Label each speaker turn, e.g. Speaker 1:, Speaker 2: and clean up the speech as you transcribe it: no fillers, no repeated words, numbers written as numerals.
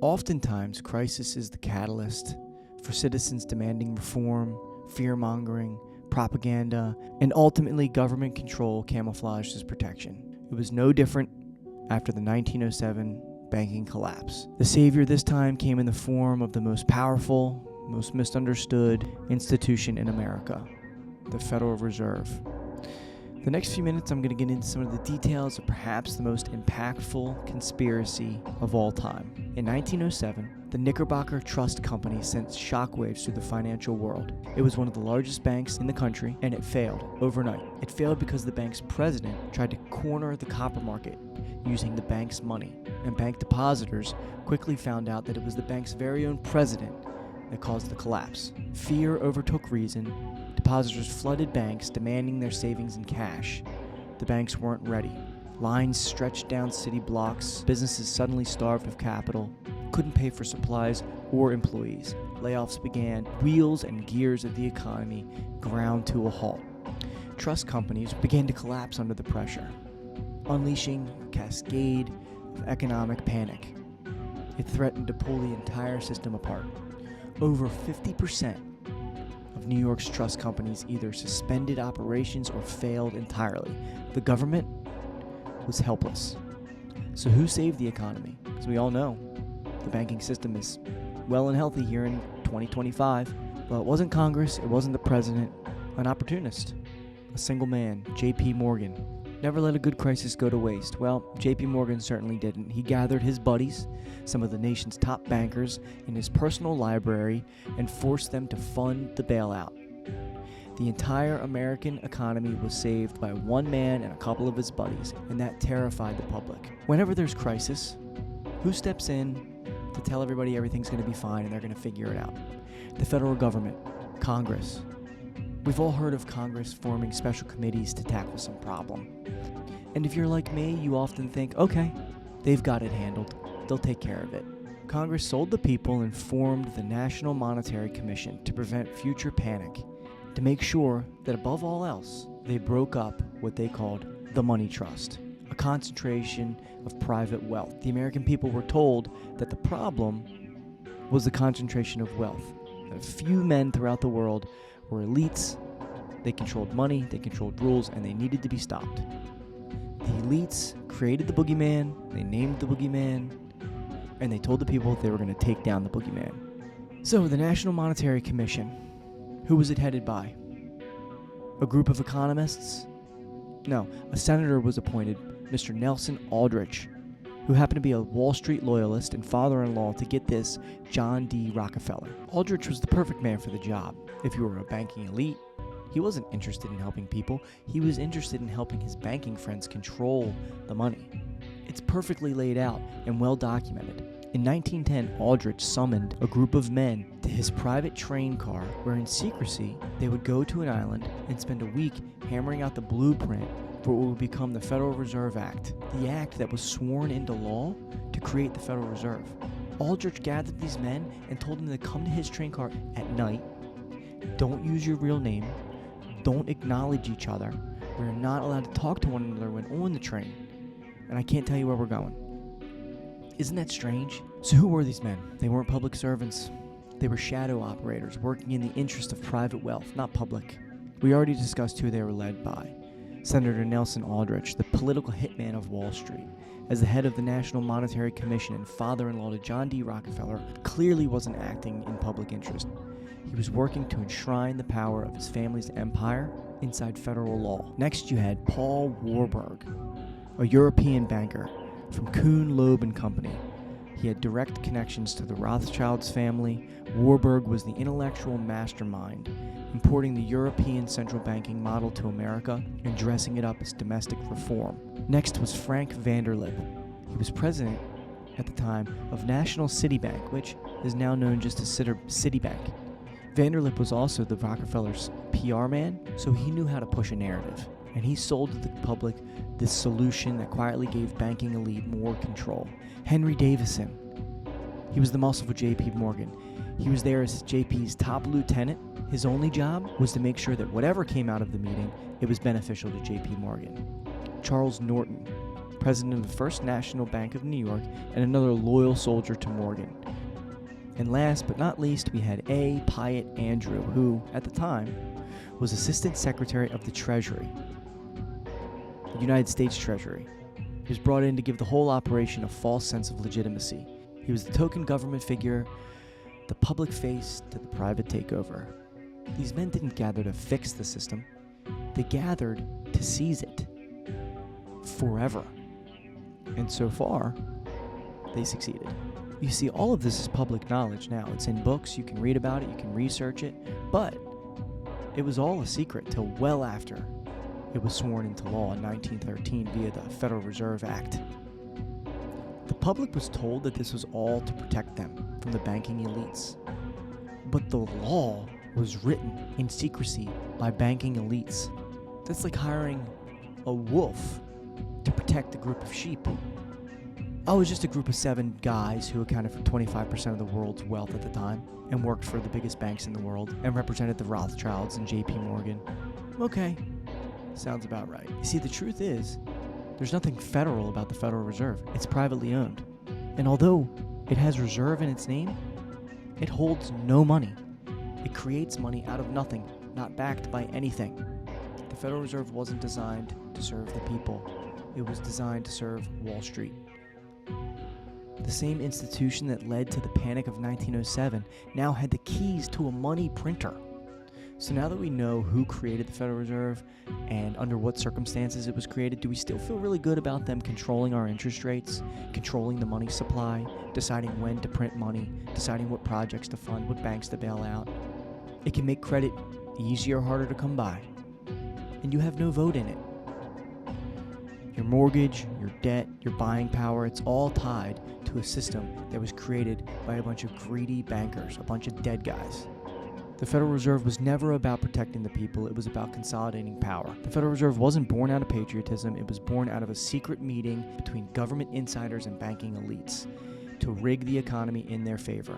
Speaker 1: Oftentimes, crisis is the catalyst for citizens demanding reform, fear-mongering, propaganda, and ultimately government control camouflaged as protection. It was no different after the 1907 banking collapse. The savior this time came in the form of the most powerful, most misunderstood institution in America, the Federal Reserve. The next few minutes, I'm going to get into some of the details of perhaps the most impactful conspiracy of all time. In 1907, the Knickerbocker Trust Company sent shockwaves through the financial world. It was one of the largest banks in the country, and it failed overnight. It failed because the bank's president tried to corner the copper market using the bank's money, and bank depositors quickly found out that it was the bank's very own president that caused the collapse. Fear overtook reason. Depositors flooded banks, demanding their savings in cash. The banks weren't ready. Lines stretched down city blocks. Businesses suddenly starved of capital, couldn't pay for supplies or employees. Layoffs began. Wheels and gears of the economy ground to a halt. Trust companies began to collapse under the pressure, unleashing a cascade of economic panic. It threatened to pull the entire system apart. Over 50% of New York's trust companies either suspended operations or failed entirely. The government was helpless. So who saved the economy? As we all know, the banking system is well and healthy here in 2025. Well, it wasn't Congress, it wasn't the president, an opportunist, a single man, J.P. Morgan. Never let a good crisis go to waste. Well, J.P. Morgan certainly didn't. He gathered his buddies, some of the nation's top bankers, in his personal library and forced them to fund the bailout. The entire American economy was saved by one man and a couple of his buddies, and that terrified the public. Whenever there's crisis, who steps in to tell everybody everything's going to be fine and they're going to figure it out? The federal government, Congress. We've all heard of Congress forming special committees to tackle some problem. And if you're like me, you often think, okay, they've got it handled. They'll take care of it. Congress sold the people and formed the National Monetary Commission to prevent future panic, to make sure that above all else, they broke up what they called the money trust, a concentration of private wealth. The American people were told that the problem was the concentration of wealth. A few men throughout the world were elites. They controlled money, they controlled rules, and they needed to be stopped. The elites created the boogeyman, they named the boogeyman, and they told the people they were going to take down the boogeyman. So the National Monetary Commission, who was it headed by? A group of economists? No, a senator was appointed, Mr. Nelson Aldrich, who happened to be a Wall Street loyalist and father-in-law to, get this, John D. Rockefeller. Aldrich was the perfect man for the job. If you were a banking elite, he wasn't interested in helping people. He was interested in helping his banking friends control the money. It's perfectly laid out and well documented. In 1910, Aldrich summoned a group of men to his private train car, where in secrecy, they would go to an island and spend a week hammering out the blueprint for what would become the Federal Reserve Act, the act that was sworn into law to create the Federal Reserve. Aldrich gathered these men and told them to come to his train car at night. Don't use your real name. Don't acknowledge each other. We're not allowed to talk to one another when on the train. And I can't tell you where we're going. Isn't that strange? So who were these men? They weren't public servants. They were shadow operators working in the interest of private wealth, not public. We already discussed who they were led by. Senator Nelson Aldrich, the political hitman of Wall Street, as the head of the National Monetary Commission and father-in-law to John D. Rockefeller, clearly wasn't acting in public interest. He was working to enshrine the power of his family's empire inside federal law. Next, you had Paul Warburg, a European banker from Kuhn, Loeb and Company. He had direct connections to the Rothschilds family. Warburg was the intellectual mastermind, importing the European central banking model to America and dressing it up as domestic reform. Next was Frank Vanderlip. He was president at the time of National City Bank, which is now known just as Citibank. Vanderlip was also the Rockefeller's PR man, so he knew how to push a narrative. And he sold to the public this solution that quietly gave banking elite more control. Henry Davison. He was the muscle for J.P. Morgan. He was there as JP's top lieutenant. His only job was to make sure that whatever came out of the meeting, it was beneficial to J.P. Morgan. Charles Norton, president of the First National Bank of New York, and another loyal soldier to Morgan. And last but not least, we had A. Piatt Andrew, who, at the time, was Assistant Secretary of the Treasury, the United States Treasury. He was brought in to give the whole operation a false sense of legitimacy. He was the token government figure, the public face to the private takeover. These men didn't gather to fix the system. They gathered to seize it forever. And so far, they succeeded. You see, all of this is public knowledge now. It's in books, you can read about it, you can research it, but it was all a secret till well after it was sworn into law in 1913 via the Federal Reserve Act. The public was told that this was all to protect them from the banking elites. But the law was written in secrecy by banking elites. That's like hiring a wolf to protect a group of sheep. I was just a group of 7 guys who accounted for 25% of the world's wealth at the time and worked for the biggest banks in the world and represented the Rothschilds and JP Morgan. Okay, sounds about right. You see, the truth is, there's nothing federal about the Federal Reserve. It's privately owned. And although it has reserve in its name, it holds no money. It creates money out of nothing, not backed by anything. The Federal Reserve wasn't designed to serve the people. It was designed to serve Wall Street. The same institution that led to the Panic of 1907 now had the keys to a money printer. So now that we know who created the Federal Reserve and under what circumstances it was created, do we still feel really good about them controlling our interest rates, controlling the money supply, deciding when to print money, deciding what projects to fund, what banks to bail out? It can make credit easier or harder to come by, and you have no vote in it. Your mortgage, your debt, your buying power, it's all tied to a system that was created by a bunch of greedy bankers, a bunch of dead guys. The Federal Reserve was never about protecting the people, it was about consolidating power. The Federal Reserve wasn't born out of patriotism, it was born out of a secret meeting between government insiders and banking elites to rig the economy in their favor.